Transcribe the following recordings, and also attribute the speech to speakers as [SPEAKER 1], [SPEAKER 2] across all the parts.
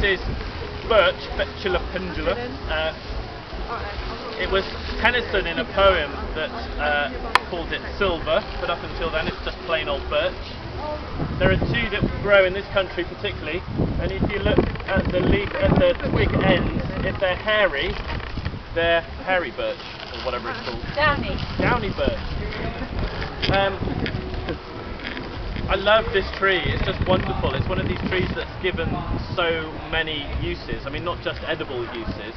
[SPEAKER 1] is birch, Betula pendula. It was Tennyson in a poem that called it silver, but up until then it's just plain old birch. There are two that grow in this country particularly, and if you look at the leaf, at the twig ends, if they're hairy birch, or whatever it's called. Downy birch. I love this tree, it's just wonderful. It's one of these trees that's given so many uses. I mean, not just edible uses,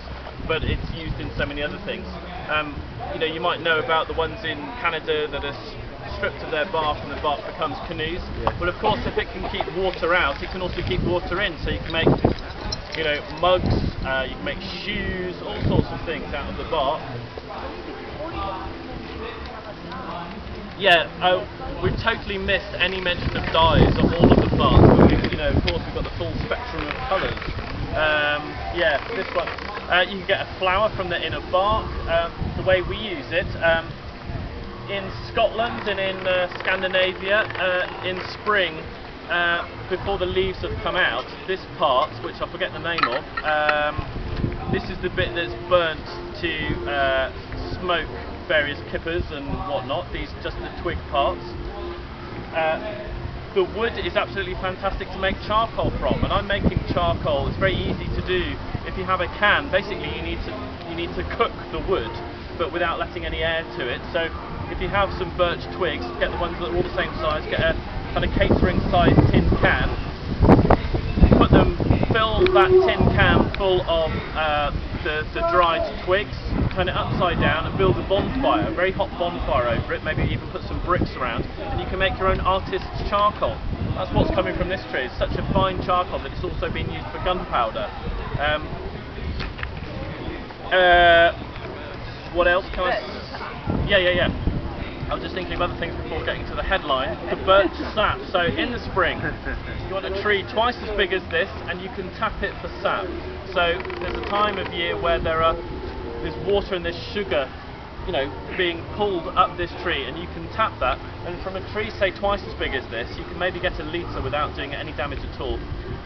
[SPEAKER 1] but it's used in so many other things. You know, you might know about the ones in Canada that are stripped of their bark and the bark becomes canoes.
[SPEAKER 2] Yeah.
[SPEAKER 1] But of course, if it can keep water out, it can also keep water in. So you can make, you know, mugs, you can make shoes, all sorts of things out of the bark. Yeah, we've totally missed any mention of dyes of all of the plants, but we've, you know, of course we've got the full spectrum of colours. Yeah, this one, you can get a flower from the inner bark. The way we use it, in Scotland and in Scandinavia, in spring, before the leaves have come out, this part, which I forget the name of, this is the bit that's burnt to smoke various kippers and whatnot, these just the twig parts. The wood is absolutely fantastic to make charcoal from, and I'm making charcoal. It's very easy to do. If you have a can, basically you need to cook the wood, but without letting any air to it. So if you have some birch twigs, get the ones that are all the same size, get a kind of catering size tin can, fill that tin can full of the dried twigs, turn it upside down and build a bonfire, a very hot bonfire over it, maybe even put some bricks around, and you can make your own artist's charcoal. That's what's coming from this tree. It's such a fine charcoal that it's also being used for gunpowder. What else can I... Yeah. I was just thinking of other things before getting to the headline. The birch sap. So in the spring, you want a tree twice as big as this, and you can tap it for sap. So there's a time of year where there's water and there's sugar, you know, being pulled up this tree, and you can tap that. And from a tree, say twice as big as this, you can maybe get a litre without doing any damage at all.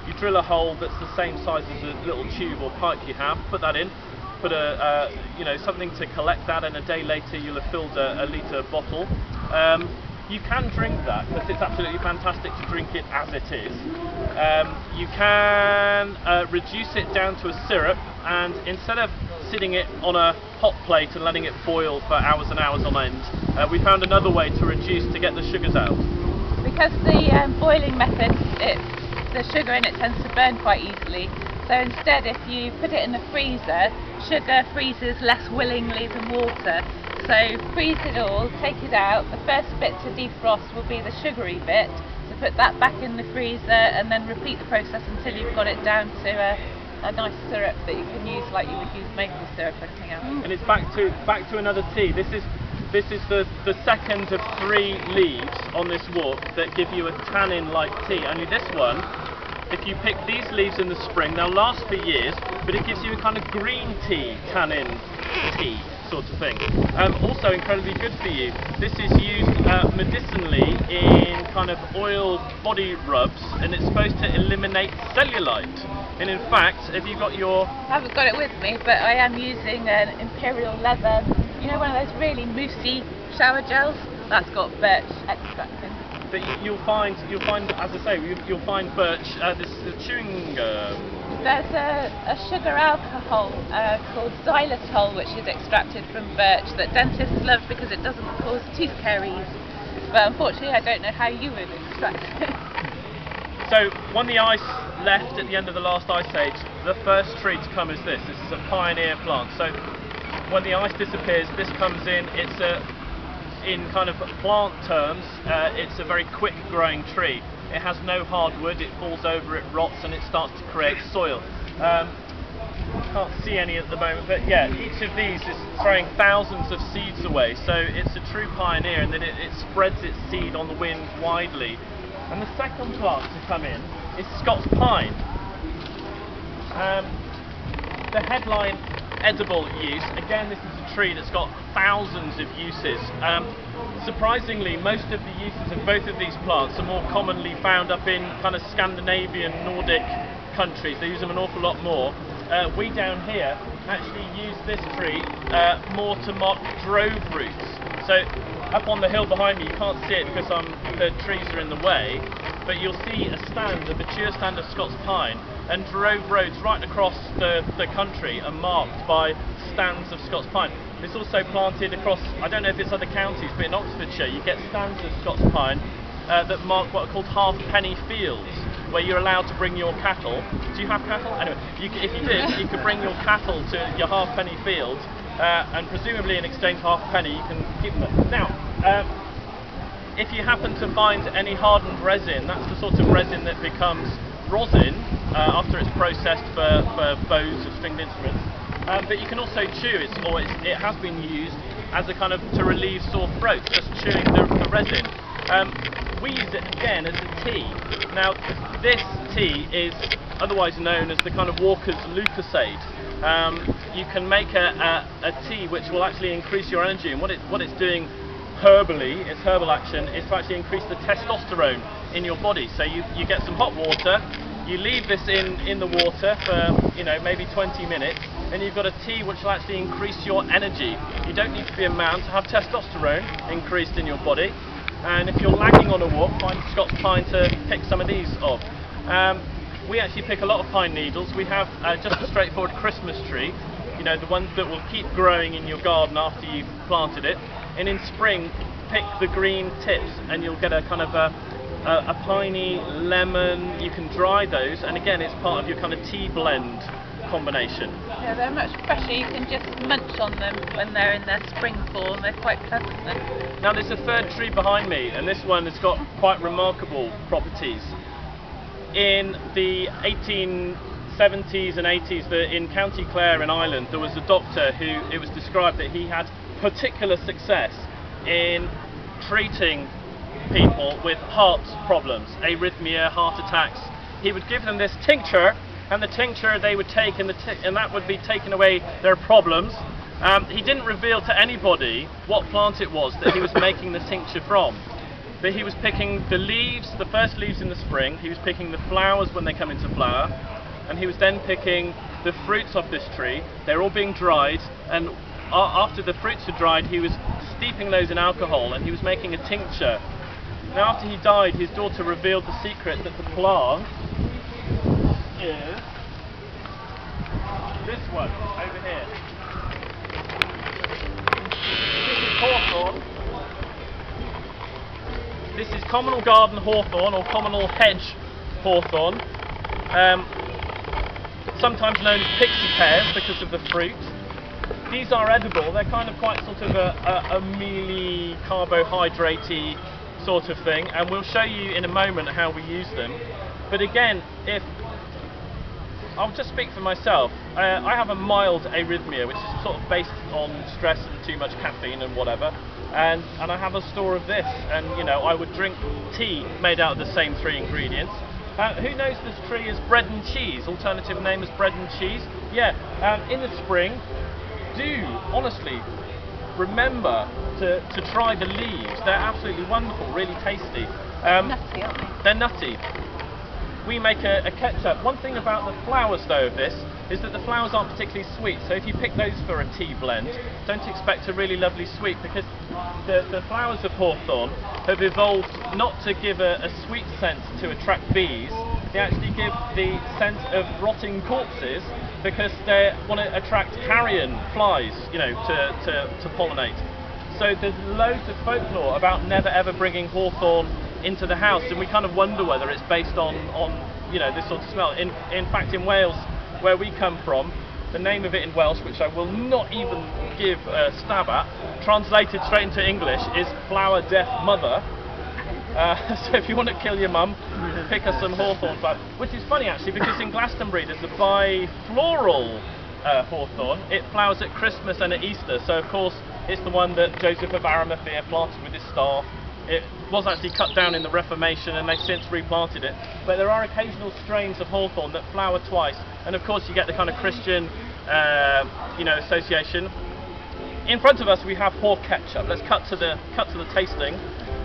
[SPEAKER 1] You drill a hole that's the same size as a little tube or pipe you have, put that in. Put you know, something to collect that, and a day later you'll have filled a litre bottle. You can drink that because it's absolutely fantastic to drink it as it is. You can reduce it down to a syrup, and instead of sitting it on a hot plate and letting it boil for hours and hours on end, we found another way to reduce to get the sugars out.
[SPEAKER 3] Because the boiling method, the sugar in it tends to burn quite easily. So instead, if you put it in the freezer, sugar freezes less willingly than water. So freeze it all, take it out. The first bit to defrost will be the sugary bit. So put that back in the freezer and then repeat the process until you've got it down to a nice syrup that you can use like you would use maple syrup or anything else.
[SPEAKER 1] And it's back to another tea. This is the second of 3 leaves on this walk that give you a tannin-like tea. Only this one, if you pick these leaves in the spring, they'll last for years, but it gives you a kind of green tea, tannin tea sort of thing. Also incredibly good for you. This is used medicinally in kind of oil body rubs, and it's supposed to eliminate cellulite. And in fact, if you've got your...
[SPEAKER 3] I haven't got it with me, but I am using an imperial leather, you know, one of those really moussey shower gels? That's got birch extract in.
[SPEAKER 1] But you'll find, as I say, you'll find birch. This is chewing gum.
[SPEAKER 3] There's a sugar alcohol called xylitol, which is extracted from birch, that dentists love because it doesn't cause tooth caries. But unfortunately, I don't know how you would extract it.
[SPEAKER 1] So when the ice left at the end of the last ice age, the first tree to come is this. This is a pioneer plant. So when the ice disappears, this comes in. It's in kind of plant terms, it's a very quick growing tree. It has no hardwood, it falls over, it rots, and it starts to create soil. Can't see any at the moment, but yeah, each of these is throwing thousands of seeds away, so it's a true pioneer, and then it spreads its seed on the wind widely. And the second plant to come in is Scots pine. The headline, edible use. Again, this is a tree that's got thousands of uses. Surprisingly, most of the uses of both of these plants are more commonly found up in kind of Scandinavian, Nordic countries, they use them an awful lot more. We down here actually use this tree more to mark drove routes. So up on the hill behind me, you can't see it because the trees are in the way, but you'll see a stand, a mature stand of Scots pine, and drove roads right across the country are marked by stands of Scots pine. It's also planted across, I don't know if it's other counties, but in Oxfordshire you get stands of Scots pine that mark what are called halfpenny fields, where you're allowed to bring your cattle. Do you have cattle? Anyway, if you did, you could bring your cattle to your halfpenny field, and presumably in exchange for half a penny you can keep them. Now, if you happen to find any hardened resin, that's the sort of resin that becomes rosin after it's processed for bows of stringed instruments. But you can also chew it, or it has been used as a kind of to relieve sore throats, just chewing the resin. We use it again as a tea. Now, this tea is otherwise known as the kind of Walker's Lucasade. You can make a tea which will actually increase your energy, and what it's doing herbally, its herbal action, is to actually increase the testosterone in your body. So you get some hot water, you leave this in the water for maybe 20 minutes, and you've got a tea which will actually increase your energy. You don't need to be a man to have testosterone increased in your body. And if you're lagging on a walk, find Scots pine to pick some of these off. We actually pick a lot of pine needles. We have just a straightforward Christmas tree, the ones that will keep growing in your garden after you've planted it. And in spring, pick the green tips, and you'll get a kind of a piney lemon. You can dry those, and again, it's part of your kind of tea blend combination.
[SPEAKER 3] Yeah, they're much fresher. You can just munch on them when they're in their spring form. They're quite pleasant then.
[SPEAKER 1] Now there's a third tree behind me, and this one has got quite remarkable properties. In the 1870s and 80s, in County Clare in Ireland, there was a doctor who it was described that he had particular success in treating people with heart problems, arrhythmia, heart attacks. He would give them this tincture, and the tincture they would take, and that would be taking away their problems. He didn't reveal to anybody what plant it was that he was making the tincture from, but he was picking the leaves, the first leaves in the spring, he was picking the flowers when they come into flower, and he was then picking the fruits of this tree. They're all being dried, and after the fruits are dried, he was steeping those in alcohol, and he was making a tincture. Now after he died, his daughter revealed the secret that the plant is this one over here. This is hawthorn. This is communal garden hawthorn, or communal hedge hawthorn, sometimes known as pixie pears because of the fruit. These are edible. They're kind of quite sort of a mealy, carbohydrate-y sort of thing, and we'll show you in a moment how we use them. But again, I'll just speak for myself. I have a mild arrhythmia, which is sort of based on stress and too much caffeine and whatever. And I have a store of this, and I would drink tea made out of the same 3 ingredients. Who knows this tree as bread and cheese? Alternative name is bread and cheese. Yeah. In the spring, do honestly remember to try the leaves. They're absolutely wonderful, really tasty.
[SPEAKER 3] Nutty, aren't they?
[SPEAKER 1] They're nutty. We make a ketchup. One thing about the flowers though of this is that the flowers aren't particularly sweet, so if you pick those for a tea blend, don't expect a really lovely sweet, because the flowers of hawthorn have evolved not to give a sweet scent to attract bees. They actually give the scent of rotting corpses because they want to attract carrion flies, to pollinate. So there's loads of folklore about never ever bringing hawthorn into the house, and we kind of wonder whether it's based on this sort of smell. In fact, in Wales, where we come from, the name of it in Welsh, which I will not even give a stab at, translated straight into English, is flower deaf mother. So if you want to kill your mum, pick us some hawthorn flowers. Which is funny actually, because in Glastonbury there's a bifloral hawthorn. It flowers at Christmas and at Easter, so of course it's the one that Joseph of Arimathea planted with his staff. It was actually cut down in the Reformation, and they've since replanted it. But there are occasional strains of hawthorn that flower twice, and of course you get the kind of Christian, association. In front of us we have hawk ketchup. Let's cut to the tasting.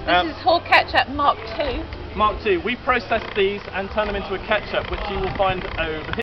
[SPEAKER 3] This is whole ketchup Mark II.
[SPEAKER 1] Mark II. We process these and turn them into a ketchup, which you will find over here.